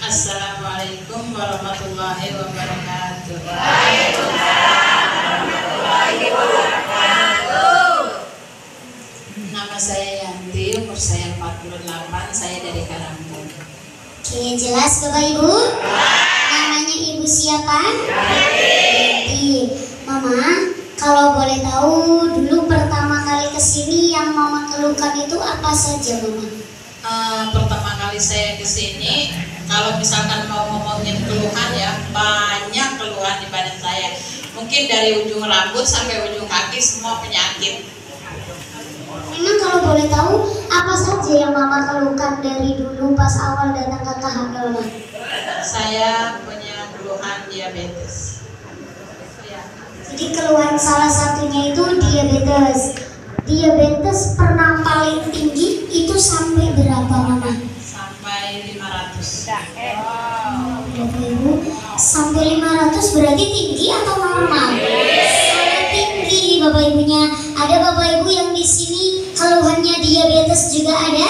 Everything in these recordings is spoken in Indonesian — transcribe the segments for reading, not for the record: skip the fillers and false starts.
Assalamualaikum warahmatullahi wabarakatuh. Waalaikumsalam warahmatullahi wabarakatuh. Nama saya Yanti, umur saya 48, saya dari Karangturi. Oke, jelas Bapak Ibu? Namanya Ibu siapa? Yanti. Mama, kalau boleh tahu dulu pertama kali kesini yang Mama keluhkan itu apa saja, Mama? Pertama kali saya kesini, kalau misalkan mau ngomongin keluhan ya, banyak keluhan di badan saya. Mungkin dari ujung rambut sampai ujung kaki semua penyakit. Memang kalau boleh tahu apa saja yang Mama keluhkan dari dulu pas awal datang ke KHK, Mama? Saya punya keluhan diabetes. Jadi keluhan salah satunya itu diabetes. Diabetes pernah paling tinggi itu sampai berapa, Mama? Sampai 500. Bapak Ibu, sampai 500 berarti tinggi atau normal? Sangat tinggi Bapak Ibunya. Ada Bapak Ibu yang di sini keluhannya diabetes juga ada?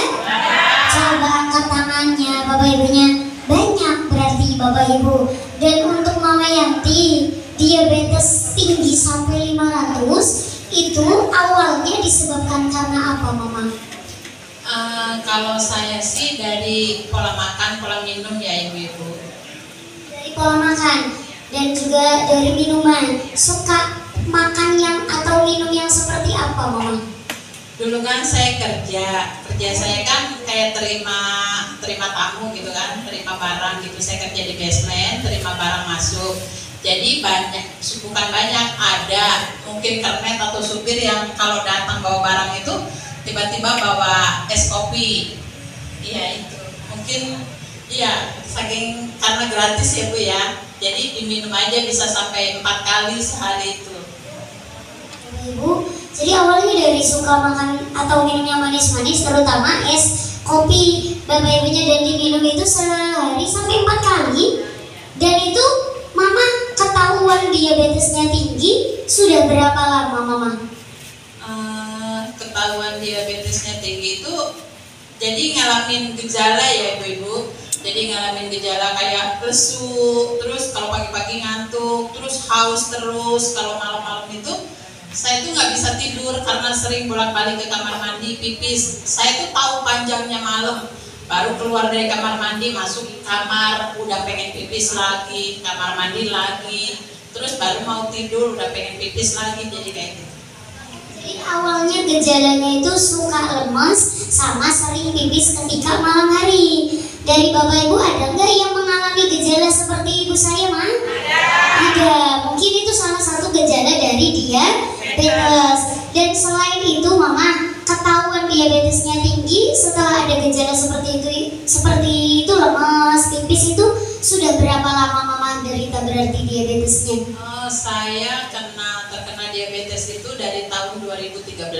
Coba angkat tangannya Bapak Ibunya. Banyak berarti Bapak Ibu. Dan untuk Mama Yanti, diabetes tinggi sampai 500 itu awalnya disebabkan karena apa, Mama? Kalau saya sih dari pola makan, pola minum ya ibu-ibu. Dari pola makan dan juga dari minuman. Suka makan yang atau minum yang seperti apa, Mama? Dulu kan saya kerja saya kan kayak terima tamu gitu kan, terima barang gitu. Saya kerja di basement, terima barang masuk. Jadi bukan banyak, ada mungkin kernet atau supir yang kalau datang bawa barang itu tiba-tiba bawa es kopi. Iya itu. Mungkin iya saking karena gratis ya Bu ya. Jadi diminum aja bisa sampai 4 kali sehari itu. Ibu, jadi awalnya dari suka makan atau minum yang manis-manis, terutama es kopi Bapak Ibunya, dan diminum itu sehari sampai 4 kali. Dan itu Mama ketahuan diabetesnya tinggi sudah berapa lama, Mama? Ketahuan diabetesnya tinggi itu jadi ngalamin gejala ya ibu-ibu. Jadi ngalamin gejala kayak lesu, terus kalau pagi-pagi ngantuk, terus haus terus. Kalau malam-malam itu saya tuh nggak bisa tidur karena sering bolak-balik ke kamar mandi pipis. Saya tuh tahu panjangnya malam, baru keluar dari kamar mandi masuk kamar udah pengen pipis lagi, kamar mandi lagi, terus baru mau tidur udah pengen pipis lagi, jadi kayak gitu. Jadi awalnya gejalanya itu suka lemes sama sering pipis ketika malam hari. Dari Bapak Ibu ada nggak yang mengalami gejala seperti ibu saya, Ma? Ada. Mungkin itu salah satu gejala dari diabetes. Dan selain itu, Mama, ketahuan diabetesnya tinggi setelah ada gejala seperti itu lemes, pipis itu sudah berapa lama Mama menderita berarti diabetesnya? Saya terkena diabetes itu dari tahun 2013.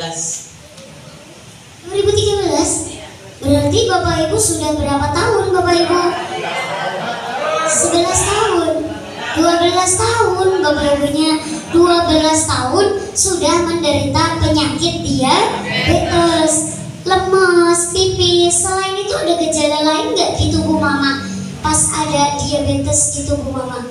2013? Berarti Bapak Ibu sudah berapa tahun, Bapak Ibu? 11 tahun, 12 tahun Bapak Ibunya. 12 tahun sudah menderita penyakit diabetes, lemes, pipis. Selain itu ada gejala lain nggak di tubuh Mama pas ada diabetes di tubuh Mama?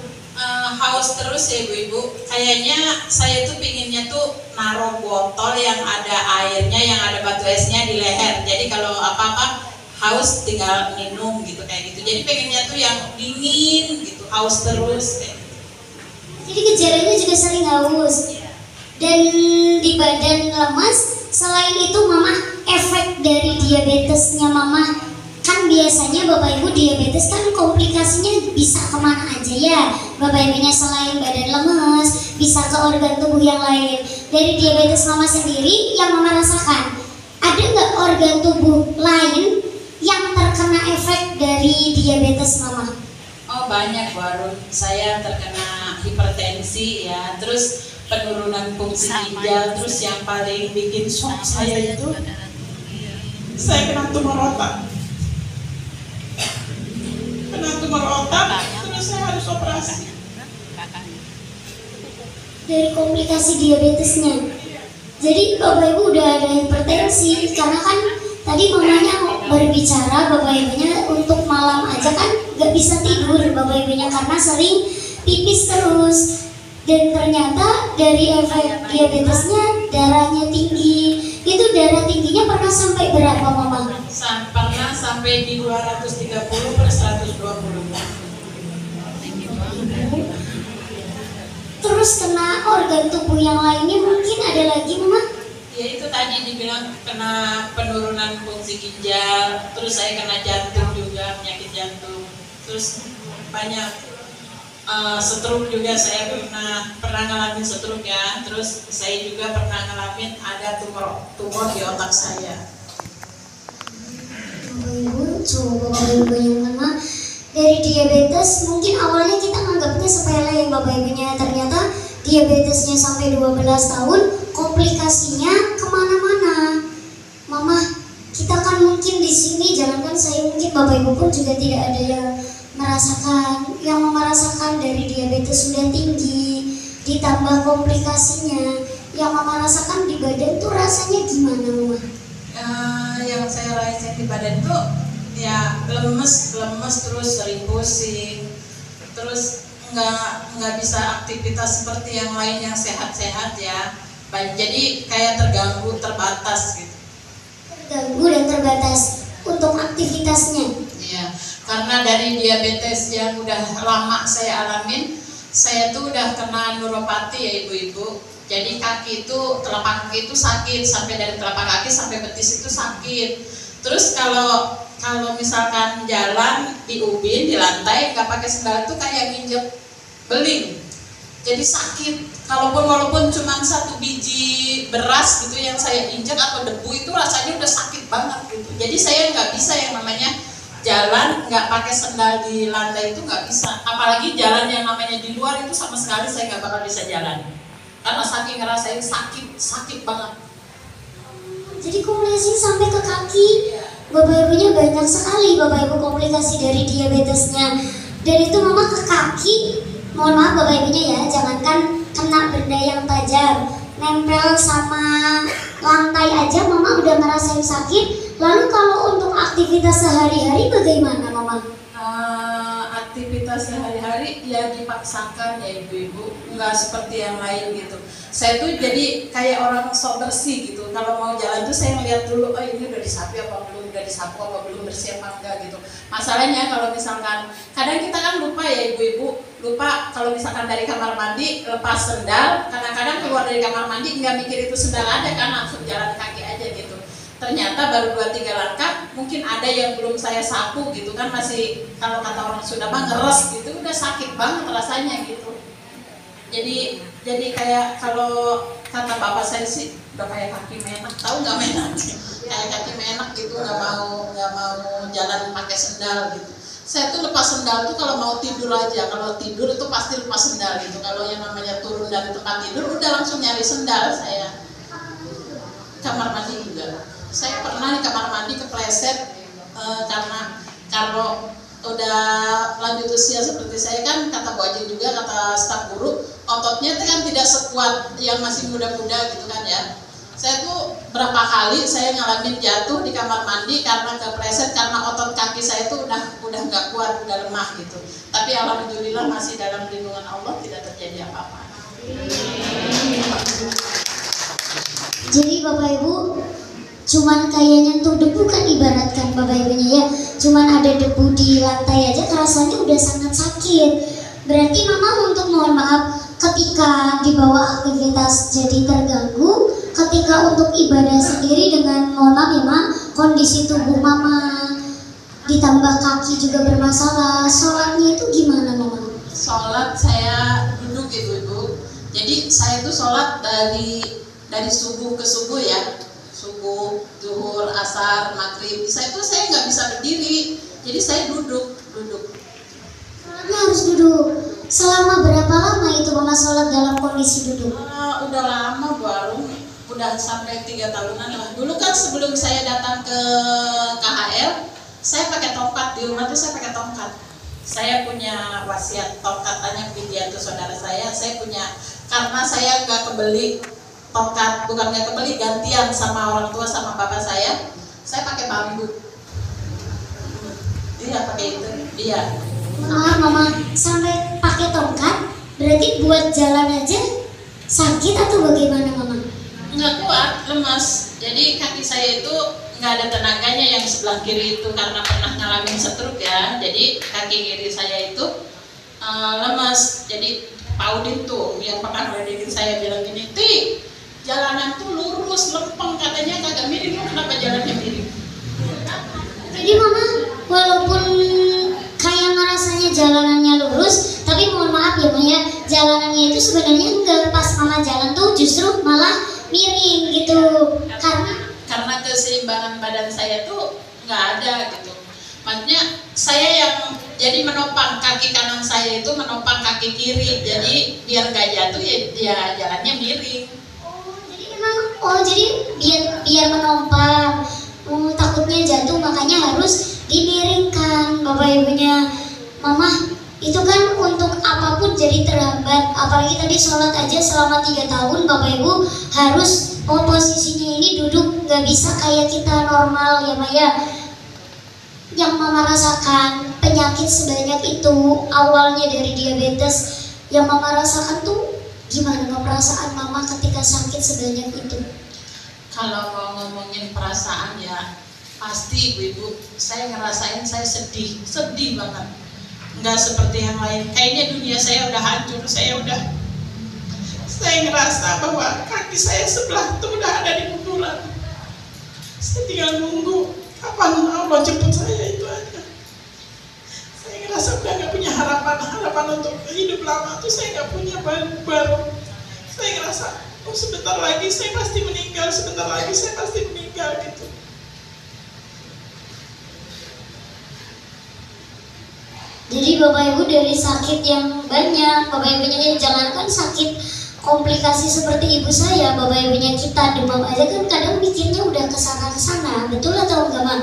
Haus terus ya ibu-ibu. Kayaknya saya tuh pinginnya tuh naruh botol yang ada airnya, yang ada batu esnya di leher. Jadi kalau apa-apa haus tinggal minum gitu kayak gitu. Jadi pengennya tuh yang dingin gitu, haus terus kayak gitu. Jadi gejalanya juga sering haus. Dan di badan lemas. Selain itu Mama, efek dari diabetesnya Mama, kan biasanya Bapak Ibu diabetes kan komplikasinya bisa kemana aja ya Bapak Ibunya. Selain badan lemes, bisa ke organ tubuh yang lain. Dari diabetes Mama sendiri yang Mama rasakan, ada nggak organ tubuh lain yang terkena efek dari diabetes Mama? Oh banyak Warun. Saya terkena hipertensi ya, terus penurunan fungsi ginjal, terus yang paling bikin shock saya itu saya kena tumor otak. Terus saya harus operasi. Dari komplikasi diabetesnya. Jadi Bapak Ibu udah ada hipertensi, karena kan tadi mamanya berbicara Bapak Ibunya untuk malam aja kan nggak bisa ibunya karena sering pipis terus. Dan ternyata dari efek diabetesnya darahnya tinggi. Itu darah tingginya pernah sampai berapa mama? Pernah sampai di 230 per 120. Terus kena organ tubuh yang lainnya mungkin ada lagi mama? Ya itu tadi dibilang kena penurunan fungsi ginjal, terus saya kena jantung juga, penyakit jantung, terus banyak. Stroke juga saya pernah ngalamin stroke ya. Terus saya juga pernah ngalamin ada tumor di otak saya. Ibu, coba Bapak Ibu yang mana dari diabetes mungkin awalnya kita anggapnya sepele ya Bapak Ibunya, ternyata diabetesnya sampai 12 tahun, komplikasinya kemana-mana. Mama, kita kan mungkin di sini, jangankan saya, mungkin Bapak Ibu pun juga tidak ada yang merasakan dari diabetes sudah tinggi, ditambah komplikasinya. Yang Mama rasakan di badan tuh rasanya gimana Mama? Yang saya rasakan di badan tuh ya lemes terus sering pusing, terus nggak bisa aktivitas seperti yang lain yang sehat-sehat ya. Jadi kayak terganggu, terbatas gitu. Terganggu dan terbatas untuk aktivitasnya. Iya, karena dari diabetes yang udah lama saya alamin, saya tuh udah kena neuropati ya ibu-ibu. Jadi kaki itu, telapak kaki itu sakit, sampai dari telapak kaki sampai betis itu sakit. Terus kalau misalkan jalan di ubin, di lantai, nggak pakai sendal itu kayak nginjek beling. Jadi sakit. Walaupun cuma 1 biji beras gitu yang saya injek atau debu itu rasanya udah sakit banget gitu. Jadi saya nggak bisa yang namanya jalan nggak pakai sendal di lantai itu nggak bisa. Apalagi jalan yang namanya di luar itu sama sekali saya nggak bakal bisa jalan. Karena saking ngerasain sakit banget. Jadi komplikasi sampai ke kaki. Bapak Ibunya banyak sekali Bapak Ibu komplikasi dari diabetesnya. Dan itu Mama ke kaki. Mohon maaf Bapak Ibunya ya, jangankan kena benda yang tajam, nempel sama lantai aja Mama udah ngerasain sakit. Lalu kalau untuk aktivitas sehari-hari bagaimana Mama? Aktivitas sehari-hari ya dipaksakan ya ibu-ibu, nggak seperti yang lain gitu. Saya tuh jadi kayak orang sok bersih gitu. Kalau mau jalan tuh saya ngeliat dulu, oh ini udah disapu apa belum, bersih apa enggak gitu. Masalahnya kalau misalkan kadang kita kan lupa ya ibu-ibu, lupa kalau misalkan dari kamar mandi lepas sendal, kadang-kadang keluar dari kamar mandi nggak mikir itu sendal ada kan, langsung jalan kaki aja gitu. Ternyata baru 2-3 langkah mungkin ada yang belum saya sapu gitu kan, masih kalau kata orang Sunda mah ngeres gitu, udah sakit banget rasanya gitu. Jadi kayak kalau kata bapak saya sih udah kayak kaki menak, tahu nggak menak? Kayak kaki menak gitu, nggak mau jalan pakai sendal gitu. Saya tuh lepas sendal tuh kalau mau tidur aja, kalau tidur itu pasti lepas sendal gitu. Kalau yang namanya turun dari tempat tidur udah langsung nyari sendal saya. Kamar mandi juga. Saya pernah di kamar mandi kepleset karena kalau udah lanjut usia seperti saya kan, kata Bu Ajeng juga, kata staf guru, ototnya itu kan tidak sekuat yang masih muda-muda gitu kan ya. Saya tuh berapa kali saya ngalamin jatuh di kamar mandi karena kepleset, karena otot kaki saya tuh udah nggak kuat, udah lemah gitu. Tapi alhamdulillah masih dalam lindungan Allah, tidak terjadi apa-apa. Jadi Bapak Ibu, cuman kayak nyentuh debu kan ibaratkan Bapak Ibunya ya, cuman ada debu di lantai aja rasanya udah sangat sakit. Berarti Mama untuk mohon maaf ketika dibawa aktivitas jadi terganggu, ketika untuk ibadah sendiri dengan mohon maaf ya Mak, kondisi tubuh Mama ditambah kaki juga bermasalah, sholatnya itu gimana Mama? Sholat saya duduk ibu-ibu, jadi saya tuh sholat dari subuh ke subuh ya, subuh, zuhur, asar, maghrib. Saya nggak bisa berdiri, jadi saya duduk. Sholatnya harus duduk. Selama berapa lama itu Mama sholat dalam kondisi duduk? Udah lama Bu Arum, udah sampai 3 tahunan lah. Dulu kan sebelum saya datang ke KHL, saya pakai tongkat, di rumah tuh saya pakai tongkat. Saya punya wasiat tongkat, tanya Widianto saudara saya punya, karena saya nggak kebeli tongkat, bukan nggak kebeli, gantian sama orang tua sama bapak saya pakai bambu. Iya pakai itu, iya. Maaf mama, sampai pakai tongkat, berarti buat jalan aja sakit atau bagaimana mama? Nggak kuat, lemas. Jadi kaki saya itu nggak ada tenaganya yang sebelah kiri itu karena pernah ngalamin stroke ya. Jadi kaki kiri saya itu lemas. Jadi Paudin tuh yang pernah ngeledekin saya bilang gini, Ti, jalanan tuh lurus, lempeng, katanya kagak miring, lu kenapa jalannya miring? Jadi mama, walaupun kayak ngerasanya jalanannya lurus, tapi mohon maaf ya Maya, jalanannya itu sebenarnya enggak, pas mama jalan tuh justru malah miring gitu. Karena keseimbangan badan saya tuh nggak ada gitu. Maksudnya saya yang jadi menopang kaki kanan saya itu menopang kaki kiri, jadi biar nggak jatuh ya jalannya miring. Jadi biar menopang. Takutnya jatuh makanya harus dimiringkan bapak ibunya. Mama, itu kan untuk apapun jadi terhambat. Apalagi tadi sholat aja selama 3 tahun bapak ibu harus posisinya ini duduk, nggak bisa kayak kita normal ya Maya. Yang mama rasakan penyakit sebanyak itu awalnya dari diabetes, yang mama rasakan tuh gimana perasaan mama ketika sakit sebanyak itu? Kalau mau ngomongin perasaan ya pasti ibu-ibu, saya ngerasain saya sedih banget. Nggak seperti yang lain. Kayaknya dunia saya udah hancur, saya ngerasa bahwa kaki saya sebelah itu udah ada di kuburan. Saya tinggal nunggu kapan Allah jemput saya, itu aja. Saya ngerasa udah nggak punya harapan untuk hidup lama tuh saya nggak punya baru. Saya ngerasa sebentar lagi saya pasti meninggal gitu. Jadi bapak ibu dari sakit yang banyak, bapak ibunya jangankan sakit komplikasi seperti ibu saya, bapak ibunya kita demam aja kan kadang mikirnya udah kesana, betul atau enggak Mak?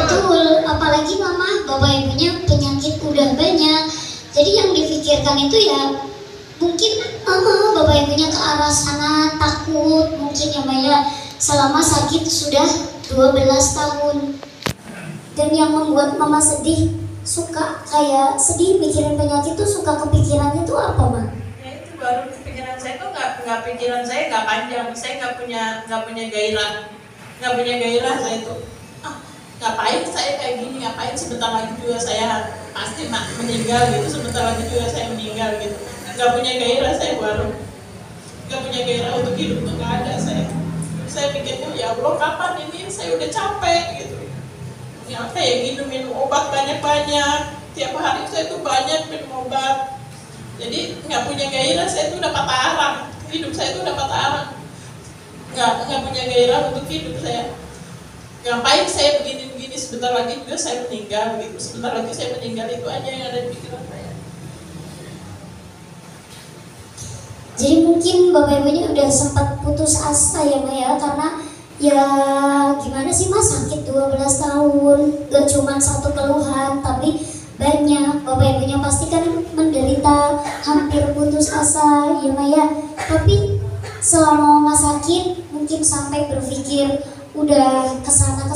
Betul, apalagi mama bapak ibunya penyakit udah banyak, jadi yang difikirkan itu ya mungkin bapak ibunya ke arah sana takut mungkin ya Maya, selama sakit sudah 12 tahun. Dan yang membuat mama sedih, suka kayak sedih mikirin penyakit tuh, suka kepikirannya tuh apa Mak? Ya itu baru kepikiran saya tuh nggak pikiran saya nggak panjang, saya nggak punya gairah saya tuh. Ngapain saya kayak gini, ngapain sebentar lagi juga saya pasti meninggal gitu, sebentar lagi juga saya meninggal gitu. Nggak punya gairah saya baru, nggak punya gairah untuk hidup tuh nggak ada saya pikirnya ya Allah kapan ini, saya udah capek gitu. Ya kayak minum obat banyak-banyak, tiap hari saya tuh banyak minum obat. Jadi nggak punya gairah, saya tuh udah patah arang, hidup saya tuh udah patah arang. Nggak punya gairah untuk hidup saya. Ngapain saya begini sebentar lagi juga saya meninggal gitu, sebentar lagi saya meninggal, itu aja yang ada di pikiran saya. Jadi mungkin bapak ibunya udah sempat putus asa ya Maya, karena ya gimana sih Mas, sakit 12 tahun, gak cuma satu keluhan tapi banyak. Bapak ibunya pasti kan menderita, hampir putus asa ya Maya. Tapi selama mama sakit mungkin sampai berpikir udah kesana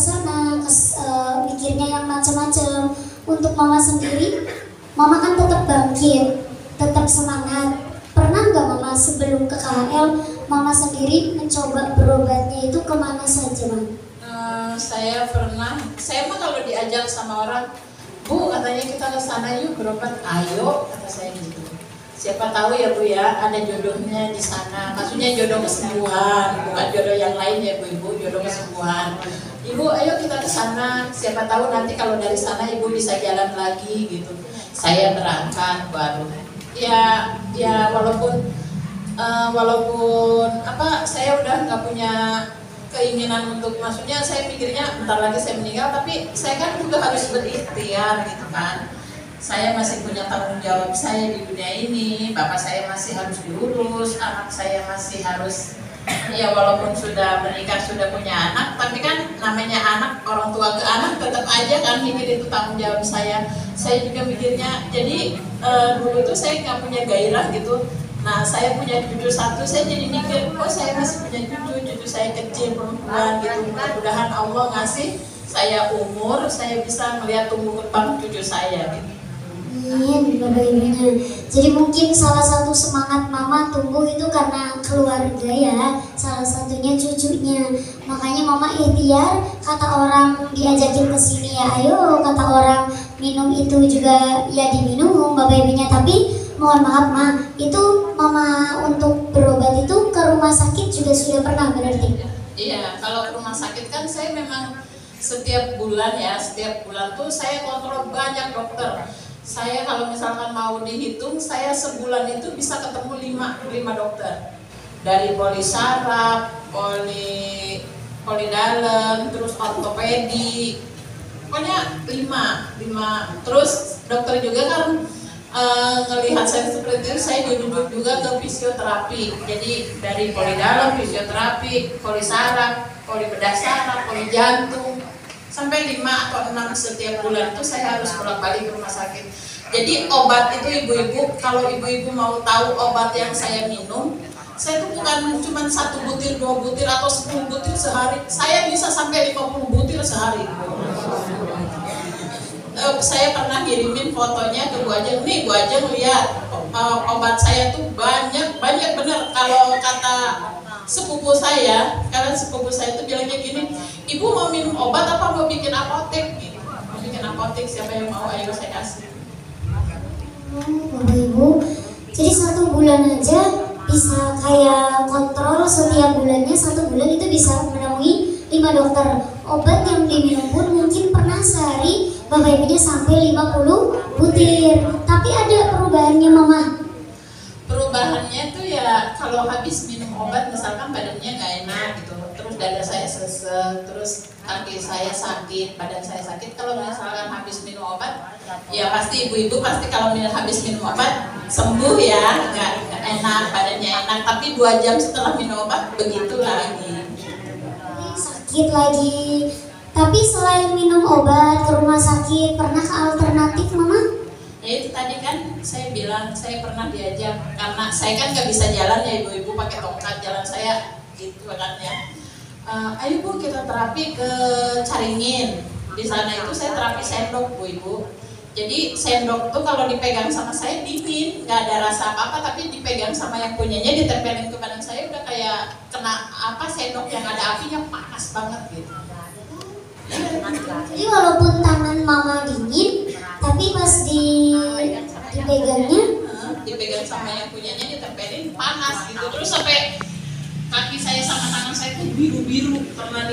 mikirnya yang macam-macam. Untuk mama sendiri, mama kan tetap bangkit, tetap semangat. Pernah nggak mama sebelum ke KHL, mama sendiri mencoba berobatnya itu kemana saja Mama? Saya pernah, saya mah kalau diajak sama orang, Bu katanya kita ke sana yuk berobat, ayo kata saya gitu. Siapa tahu ya Bu ya, ada jodohnya di sana. Maksudnya jodoh kesembuhan, bukan jodoh yang lain ya Bu Ibu, jodoh kesembuhan. Ibu ayo kita ke sana, siapa tahu nanti kalau dari sana Ibu bisa jalan lagi gitu. Saya berangkat baru. Ya walaupun saya udah nggak punya keinginan untuk, maksudnya saya pikirnya bentar lagi saya meninggal, tapi saya kan juga harus berikhtiar gitu kan. Saya masih punya tanggung jawab saya di dunia ini, bapak saya masih harus diurus, anak saya masih harus, ya walaupun sudah menikah, sudah punya anak, tapi kan namanya anak, orang tua ke anak tetap aja kan mikir itu tanggung jawab saya. Saya juga mikirnya, jadi dulu tuh saya nggak punya gairah gitu. Nah saya punya cucu satu, saya jadi mikir, oh saya masih punya cucu saya kecil perempuan gitu. Mudah-mudahan Allah ngasih saya umur, saya bisa melihat tumbuh kembang cucu saya gitu. Amin, Bapak Ibunya. Jadi mungkin salah satu semangat mama tumbuh itu karena keluarga ya. Salah satunya cucunya. Makanya mama ikhtiar, kata orang diajakin ke sini ya ayo, kata orang minum itu juga ya diminum Bapak Ibunya. Tapi mohon maaf Ma, itu mama untuk berobat itu ke rumah sakit juga sudah pernah berarti? Iya, kalau ke rumah sakit kan saya memang setiap bulan tuh saya kontrol banyak dokter. Saya kalau misalkan mau dihitung, saya sebulan itu bisa ketemu 5 dokter. Dari poli saraf, poli dalam, terus ortopedi, pokoknya 5. Terus dokter juga kan ngelihat saya seperti itu, saya duduk juga ke fisioterapi. Jadi dari poli dalam, fisioterapi, poli saraf, poli bedah saraf, poli jantung, sampai 5 atau 6 setiap bulan itu saya harus bolak-balik ke rumah sakit. Jadi obat itu ibu-ibu, kalau ibu-ibu mau tahu obat yang saya minum, saya itu bukan cuma 1 butir, 2 butir atau 10 butir sehari, saya bisa sampai 50 butir sehari. Saya pernah kirimin fotonya ke Bu Ajeng, nih Bu Ajeng lihat obat saya tuh banyak bener. Kalau kata sepupu saya itu bilangnya gini, ibu mau minum obat apa mau bikin apotek gitu. Mau bikin apotek, siapa yang mau ayo saya kasih. Bapak Ibu, jadi 1 bulan aja bisa kayak kontrol setiap bulannya, 1 bulan itu bisa menemui 5 dokter. Obat yang diminum pun mungkin pernah sehari Bapak Ibunya sampai 50 butir. Tapi ada perubahannya Mama? Perubahannya tuh ya kalau habis minum obat misalkan badannya nggak enak gitu, terus dada saya sesek, terus kaki saya sakit, badan saya sakit. Kalau misalkan habis minum obat, ya pasti ibu-ibu pasti kalau habis minum obat sembuh ya, nggak enak, badannya enak. Tapi 2 jam setelah minum obat begitu lagi. Sakit lagi. Tapi selain minum obat ke rumah sakit, pernah ke alternatif Mama? Ya itu tadi kan saya bilang, saya pernah diajak, karena saya kan nggak bisa jalan ya ibu-ibu pakai tongkat, jalan saya gitu kan ya. Ayo Bu kita terapi ke Caringin. Di sana itu saya terapi sendok Bu Ibu. Jadi sendok tuh kalau dipegang sama saya dingin, nggak ada rasa apa-apa, tapi dipegang sama yang punyanya ditempelin ke badan saya udah kayak kena sendok yang ada apinya, panas banget gitu. Jadi walaupun tangan Mama dingin, tapi pas dipegang sama yang punyanya ditempelin panas gitu. Terus sampai kaki saya sama tangan saya tuh biru-biru karena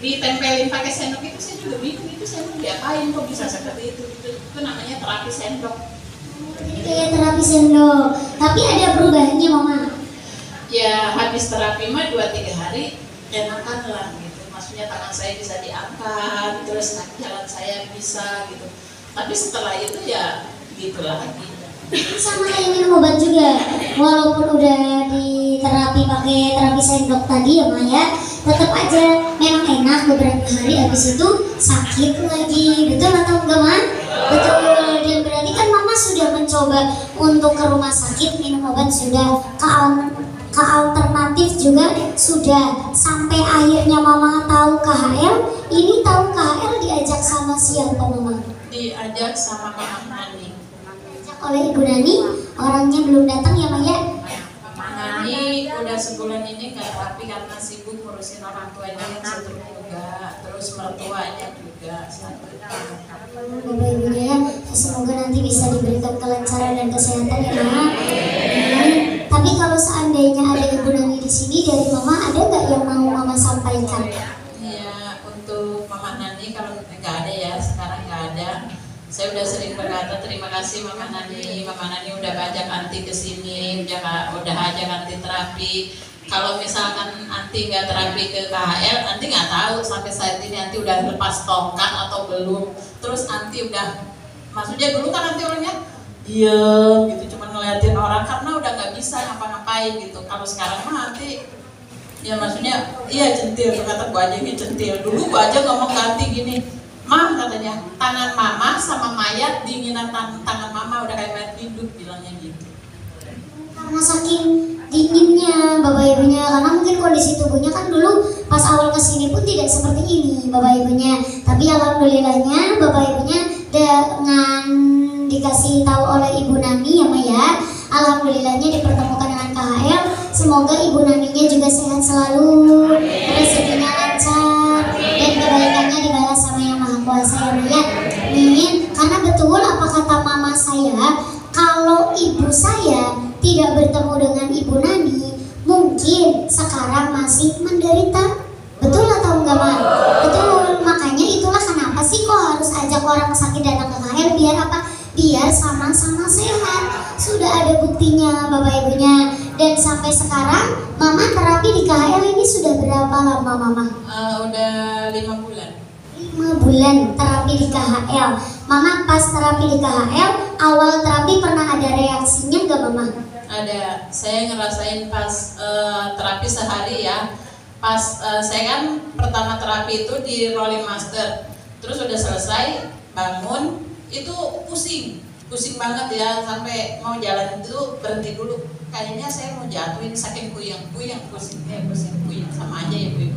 ditempelin pakai sendok. Itu saya juga bingung, itu saya mau diapain kok bisa seperti itu. Itu namanya terapi sendok. Kayak terapi sendok. Tapi ada perubahannya Mama? Ya habis terapi mah 2-3 hari enakan lah gitu. Maksudnya tangan saya bisa diangkat, terus jalan saya bisa gitu. Tapi setelah itu ya gitu lagi. Sama kayak minum obat juga, walaupun udah diterapi pakai terapi sendok tadi ya Maya, tetap aja memang enak beberapa hari, habis itu sakit lagi. Betul atau enggak Man? Betul. Dan berarti kan Mama sudah mencoba untuk ke rumah sakit, minum obat sudah, ke alternatif juga sudah, sampai akhirnya Mama tahu KHL. Ini tahu KHL diajak sama siapa Mama? Diajak sama Mama Nani. Diajak oleh Ibu Nani, orangnya belum datang ya Maya? Mama Nani udah sebulan ini nggak terapi karena sibuk ngurusin orang tuanya yang stroke juga, terus mertuanya juga sakit. Bapak Ibunya, semoga nanti bisa diberikan kelancaran dan kesehatan ya Ma. Tapi kalau seandainya ada Ibu Nani di sini dari Mama, ada nggak yang mau Mama sampaikan? Ya untuk Mama Nani kalau nggak ada ya, sekarang nggak ada. Saya udah sering berkata terima kasih Mama Nani. Mama Nani udah ajak Anti ke sini, udah ajak Anti terapi. Kalau misalkan Anti nggak terapi ke KHL, Anti nggak tahu sampai saat ini Anti udah lepas tongkat atau belum. Terus Anti udah, maksudnya dulu kan Anti orangnya diem gitu, cuma ngeliatin orang karena udah nggak bisa ngapa-ngapain gitu. Kalau sekarang mah Anti, ya maksudnya iya centil, kata Bu Ajeng centil. Dulu Bu Ajeng ngomong ke Anti gini, Mah katanya, tangan Mama sama mayat dinginan tangan Mama udah kayak mayat hidup, bilangnya gitu. Karena saking dinginnya Bapak Ibunya, karena mungkin kondisi tubuhnya kan dulu pas awal kesini pun tidak seperti ini Bapak Ibunya. Tapi alhamdulillahnya Bapak Ibunya dengan dikasih tahu oleh Ibu Nani ya Maya. Alhamdulillahnya dipertemukan dengan KHL. Semoga Ibu Naninya juga sehat selalu, rezekinya lancar, dan kebaikannya dibalas sama Yang Maha Kuasa ya Maya. Amin. Karena betul apa kata mama saya, kalau ibu saya tidak bertemu dengan Ibu Nani, mungkin sekarang masih menderita. Betul atau enggak, Ma? Betul. Makanya itulah kenapa sih kok harus ajak orang sakit datang ke KHL, biar apa? Biar sama-sama sehat. Sudah ada buktinya Bapak Ibunya. Dan sampai sekarang Mama terapi di KHL ini sudah berapa lama, Mama? Udah 5 bulan. 5 bulan terapi di KHL. Mama pas terapi di KHL, awal terapi pernah ada reaksinya enggak, Mama? Ada. Saya ngerasain pas terapi sehari ya. Pas saya kan pertama terapi itu di rolling master, terus udah selesai bangun itu pusing banget ya, sampai mau jalan itu berhenti dulu, kayaknya saya mau jatuhin saking pusing sama aja ya Bu,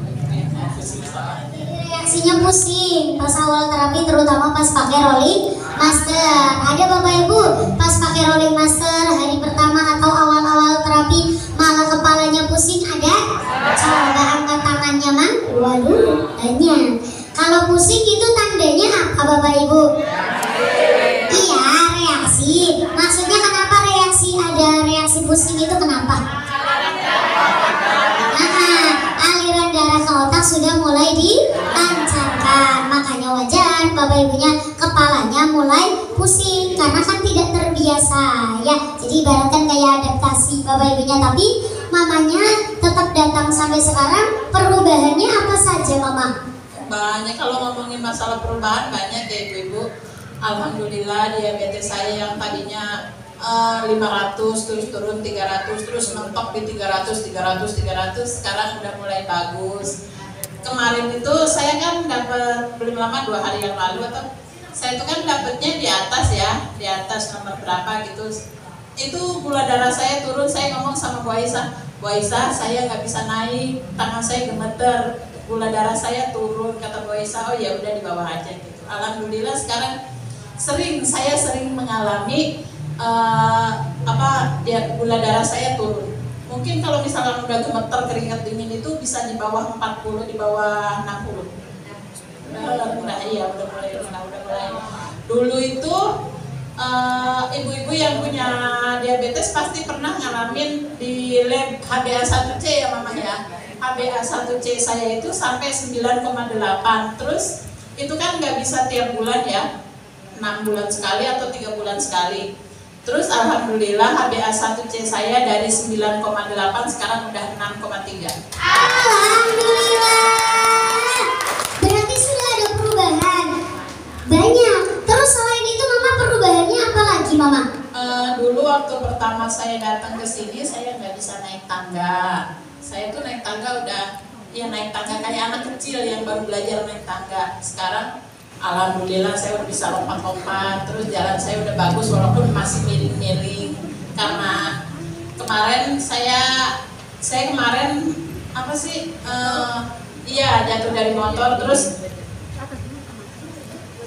pusing sama aja. Reaksinya pusing pas awal terapi, terutama pas pakai rolling master. Ada Bapak Ibu pas pakai rolling master hari pertama atau awal-awal terapi malah kepalanya pusing, ada? Coba angkat tangannya, Mang. Waduh, banyak. Kalau pusing itu tandanya apa Bapak Ibu? Iya, reaksi. Maksudnya kenapa ada reaksi pusing itu kenapa? Aliran darah ke otak sudah mulai dilancarkan. Makanya wajar Bapak Ibunya kepalanya mulai pusing karena kan tidak terbiasa ya. Jadi ibaratkan kayak adaptasi Bapak Ibunya, tapi mamanya tetap datang sampai sekarang. Perubahannya apa saja, Mama? Banyak. Kalau ngomongin masalah perubahan banyak ya Ibu. Alhamdulillah diabetes saya yang tadinya 500 terus turun 300, terus mentok di 300, sekarang udah mulai bagus. Kemarin itu saya kan dapat, belum lama 2 hari yang lalu, atau saya itu kan dapatnya di atas nomor berapa gitu. Itu gula darah saya turun. Saya ngomong sama Bu Aisyah, saya nggak bisa naik, tangan saya gemeter, gula darah saya turun. Kata Bu Aisyah, oh ya udah di bawah aja gitu. Alhamdulillah sekarang saya sering mengalami gula darah saya turun. Mungkin kalau misalkan udah gemeter, keringat dingin itu bisa di bawah 40, di bawah 60. Udah mulai. Dulu itu ibu-ibu yang punya diabetes pasti pernah ngalamin di lab HbA1c ya Mama ya. HbA1c saya itu sampai 9,8. Terus itu kan nggak bisa tiap bulan ya, 6 bulan sekali atau 3 bulan sekali. Terus alhamdulillah HbA1c saya dari 9,8 sekarang udah 6,3. Alhamdulillah. Berarti sudah ada perubahan banyak. Terus selain itu Mama, perubahannya apa lagi Mama? Dulu waktu pertama saya datang ke sini saya nggak bisa naik tangga. Saya tuh naik tangga udah naik tangga kayak anak kecil yang baru belajar naik tangga. Sekarang alhamdulillah saya udah bisa lompat-lompat, terus jalan saya udah bagus walaupun masih miring-miring. Karena kemarin saya kemarin jatuh dari motor, terus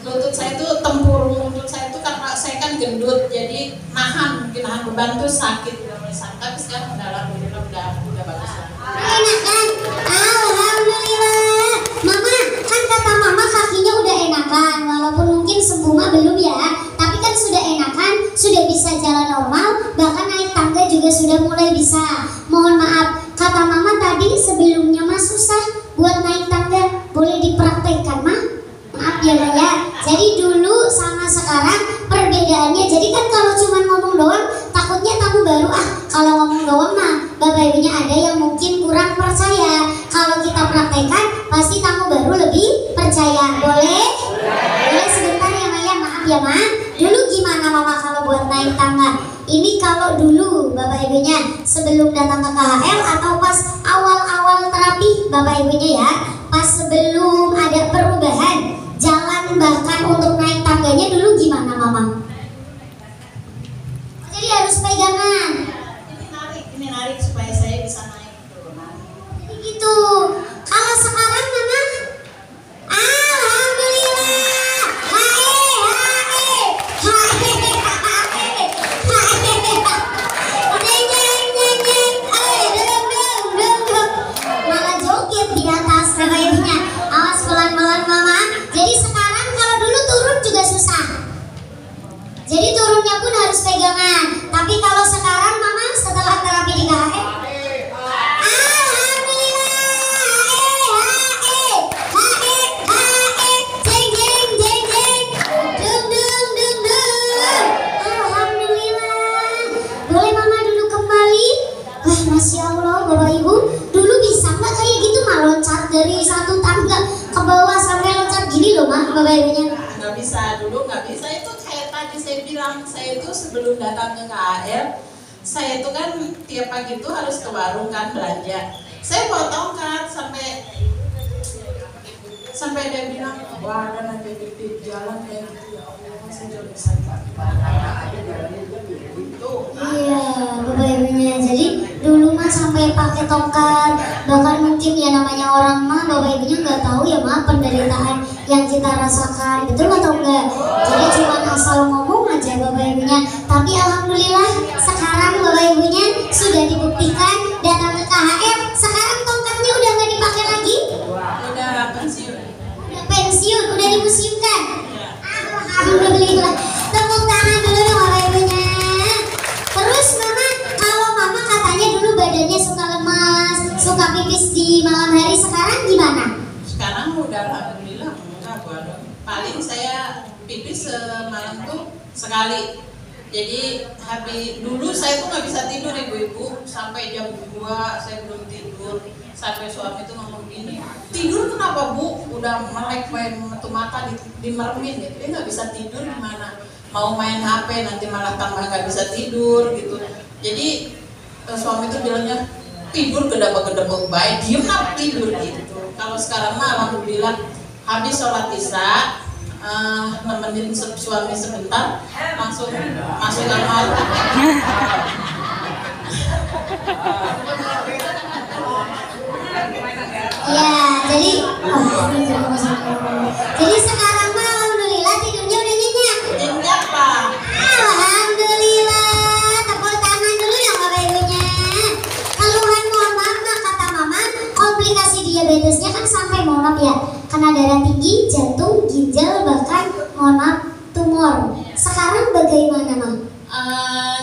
lutut saya tuh tempurung, lutut saya tuh karena saya kan gendut, jadi nahan beban tuh sakit, udah mulai sakit. Tapi sekarang udah alhamdulillah udah bagus. Enak kan? Alhamdulillah. Mama, kan kata Mama kakinya udah enakan, walaupun mungkin sembuh mah belum ya, tapi kan sudah enakan, sudah bisa jalan normal, bahkan naik tangga juga sudah mulai bisa. Mohon maaf, kata Mama tadi sebelumnya mah susah buat naik tangga, boleh dipraktekkan mah? Maaf ya Maya. Jadi dulu sama sekarang perbedaannya. Jadi kan kalau cuma ngomong doang, takutnya tamu baru kalau ngomong doang mah Bapak Ibunya ada yang mungkin kurang percaya. Kalau kita praktekkan pasti tamu baru lebih percaya. Boleh? Boleh sebentar ya Maya, maaf ya Ma. Dulu gimana Mama kalau buat naik tangga? Ini kalau dulu Bapak Ibunya sebelum datang ke KHL atau pas awal-awal terapi Bapak Ibunya ya, pas sebelum ada perubahan jalan bahkan untuk naik tangganya dulu gimana Mama? Jadi harus pegangan. Ini narik supaya saya bisa naik tuh. Jadi gitu. Kalau sekarang Mama, alhamdulillah. Hae. Jadi turunnya pun harus pegangan. Tapi kalau sekarang mama setelah terapi di KHM, Masya Allah, Bapak Ibu, dulu bisa nggak kayak gitu mah loncat dari satu tangga ke bawah sampai loncat gini loh mah, Bapak Ibunya? Nggak bisa, dulu nggak bisa. Itu kayak tadi saya bilang, saya itu sebelum datang ke KHL, saya itu kan tiap pagi itu harus ke warung kan belanja. Saya bawa tongkat sampai dia bilang, wah ada nanti di jalan kayak gitu ya Allah, saya udah bisa Iya, Bapak Ibunya. Jadi dulu mah sampai pakai tongkat, bahkan mungkin ya namanya orang mah Bapak Ibunya nggak tahu ya mah penderitaan yang kita rasakan, betul atau enggak? Jadi cuma asal ngomong aja Bapak Ibunya. Tapi alhamdulillah sekarang Bapak Ibunya sudah dibuktikan datang ke KHM, sekarang tongkatnya udah nggak dipakai lagi. Udah pensiun. Udah pensiun, udah dimuseumkan. Alhamdulillah. Tepuk tangan dulu dong Bapak Ibunya. Terus mama, kalau mama katanya dulu badannya suka lemas, suka pipis di malam hari, sekarang gimana? Sekarang udah alhamdulillah enggak, paling saya pipis semalam tuh sekali. Jadi dulu saya tuh nggak bisa tidur ibu-ibu, sampai jam 2 saya belum tidur, sampai suami tuh ngomong gini, tidur kenapa Bu? Udah melek main metu mata dimermin gitu, dia nggak bisa tidur gimana? Mau main HP nanti malah tambah nggak bisa tidur gitu. Jadi suami tuh bilangnya tidur gedebak-gedebak baik, diem apa tidur gitu. Kalau sekarang mah alhamdulillah habis sholat isya, nemenin suami sebentar, langsung masuk kamar. Ya, jadi jadi sekarang mah alhamdulillah tidurnya udah nyenyak. Nyenyak Pak. Alhamdulillah, tepuk tangan dulu ya Bapak Ibunya. Keluhan mohon maaf Mak, kata Mama, komplikasi diabetesnya kan sampai mohon maaf ya, kena darah tinggi, jantung, ginjal, bahkan mohon maaf tumor. Sekarang bagaimana Mak?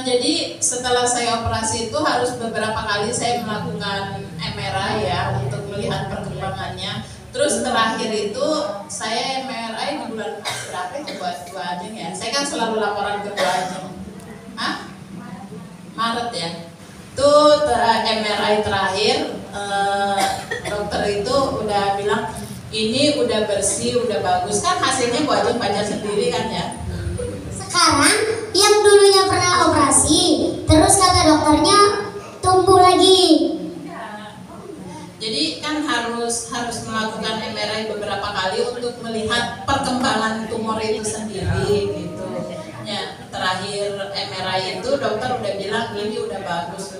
Jadi setelah saya operasi itu harus beberapa kali saya melakukan MRI ya untuk melihat perkembangannya. Terus terakhir itu saya MRI di bulan berapa itu buat 2 Ajeng ya. Saya kan selalu laporan ke 2 Ajeng. Maret ya. Itu MRI terakhir dokter itu udah bilang ini udah bersih, udah bagus kan hasilnya Bu Ajeng baca sendiri kan ya. Sekarang yang dulunya pernah operasi, terus kata dokternya tumbuh lagi. Jadi kan harus melakukan MRI beberapa kali untuk melihat perkembangan tumor itu sendiri gitu. Ya, terakhir MRI itu dokter udah bilang ini udah bagus.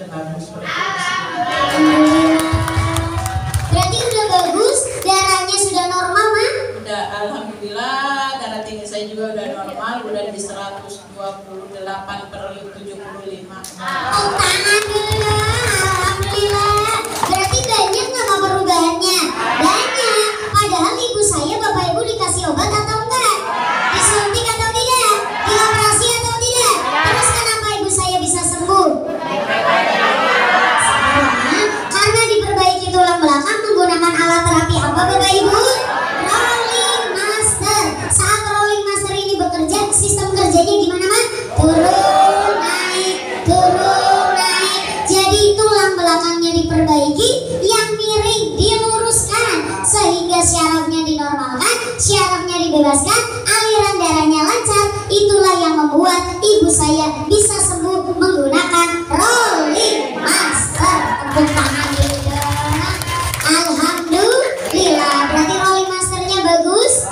Berarti udah bagus, darahnya sudah normal Mak? Udah alhamdulillah, darah tinggi saya juga udah normal, udah di 128/75. Tangan dulu, alhamdulillah. Berarti banyak nama perubahannya? Banyak. Padahal ibu saya, Bapak Ibu dikasih obat atau enggak? Disuntik atau tidak? Dioperasi atau tidak? Terus kenapa ibu saya bisa sembuh? Karena diperbaiki tulang belakang menggunakan alat terapi apa Bapak Ibu? Rolling master. Saat rolling master ini bekerja, sistem kerjanya gimana Mas? Turun naik. Jadi tulang belakangnya diperbaiki, yang miring diluruskan sehingga syarafnya dinormalkan, syarafnya dibebaskan, aliran darahnya lancar. Itulah yang membuat ibu saya bisa sembuh menggunakan rolling master. Tepuk tangan dulu dong. Alhamdulillah. Berarti rolling masternya bagus?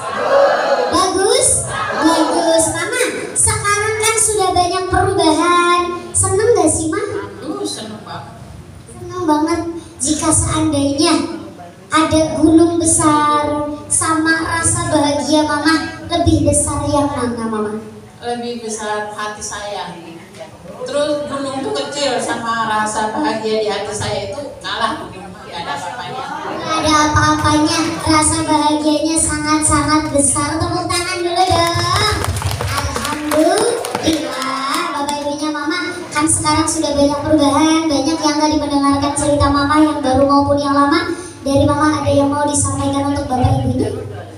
Bagus. Mama, sekarang kan sudah banyak perubahan. Seneng gak sih Mah? Seneng banget. Seneng banget. Jika seandainya ada gunung besar sama rasa bahagia Mama, lebih besar yang mana Mama? Lebih besar hati saya. Terus gunung itu kecil sama rasa bahagia di hati saya itu kalah gunung, nggak ada apa-apanya. Nggak ada apa-apanya, rasa bahagianya sangat-sangat besar. Tepuk tangan dulu dong. Alhamdulillah. Kan sekarang sudah banyak perubahan, banyak yang tadi mendengarkan cerita mama yang baru maupun yang lama. Dari mama ada yang mau disampaikan untuk bapak ibu ini?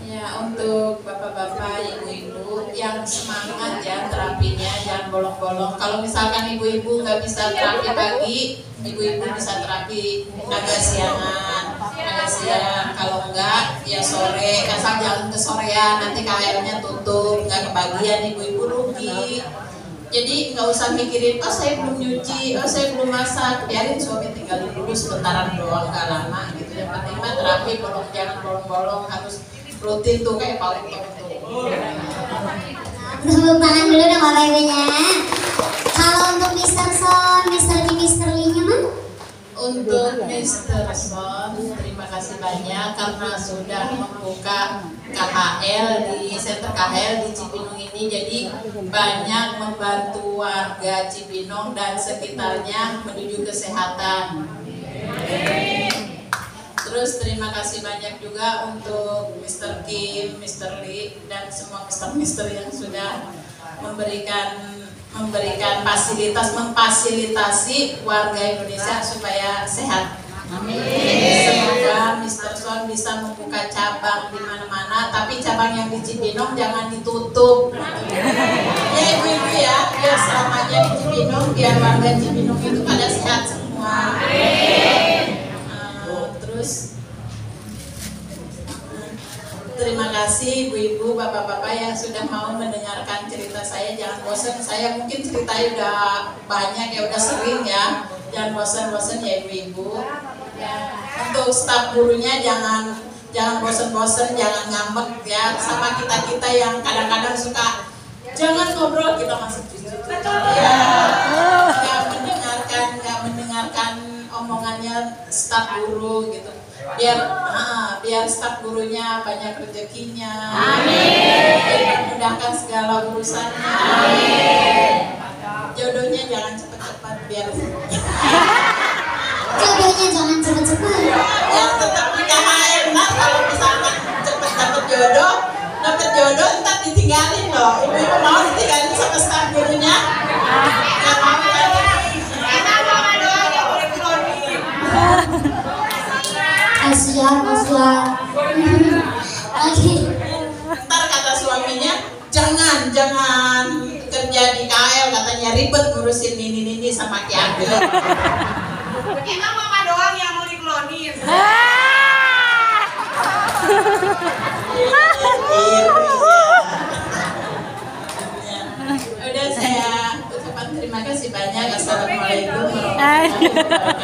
Ya, untuk bapak-bapak, ibu-ibu yang semangat ya terapinya, jangan bolong-bolong. Kalau misalkan ibu-ibu nggak bisa terapi pagi, ibu-ibu bisa terapi agak siangan, agak siang. Kalau enggak ya sore, asal jangan kesorean, nanti KL-nya tutup, nggak kebagian, ibu-ibu rugi. Jadi nggak usah mikirin, oh saya belum nyuci, oh saya belum masak, biarin suami tinggalin dulu sebentaran doang, nggak lama gitu. Yang penting mah terapi, jangan bolong-bolong, harus rutin tuh kayak paling tuh. Tepuk tangan dulu dong bapak ibunya. Kalau untuk Mr. Son, Mr. G, Mr. Lee-nya mah? Untuk Mr. Son, terima kasih banyak karena sudah membuka KHL di Center KHL di Cibinong ini, jadi banyak membantu warga Cibinong dan sekitarnya menuju kesehatan. Terus terima kasih banyak juga untuk Mr. Kim, Mr. Lee dan semua Mr. yang sudah memberikan fasilitas, memfasilitasi warga Indonesia supaya sehat. Amin. Semoga Mr. Son bisa membuka cabang di mana-mana, tapi cabang yang di Cibinong jangan ditutup. Ya ibu-ibu ya, biar selamanya di Cibinong, biar warga Cibinong itu pada sehat semua. Terus terima kasih ibu-ibu, bapak-bapak yang sudah mau mendengarkan cerita saya. Jangan bosan, saya mungkin ceritanya udah banyak ya, udah sering ya. Jangan bosan-bosan ya ibu-ibu. Ya. Untuk staf gurunya jangan bosan-bosan, jangan ngambek ya sama kita yang kadang-kadang suka jangan ngobrol, kita masih ya, nggak mendengarkan omongannya staf guru gitu. Biar staf gurunya banyak rezekinya. Amin. Dimudahkan segala urusannya. Amin. Jodohnya jangan cepat-cepat biar Jodohnya jangan cepet-cepet. yang tetap di KHL lah. Kalau misalkan cepet dapet jodoh ntar ditinggalin loh. Ibu-ibu mau ditinggalin sama staf gurunya? Nggak mau kan? Kita mama doang yang boleh cloning. Kasihan. Oke. Ntar kata suaminya, jangan kerja di KL, katanya ribet ngurusin ini sama Ki Agil. Emang mama doang yang mau diklonin. Udah saya ucapkan terima kasih banyak. Assalamualaikum warahmatullahi wabarakatuh.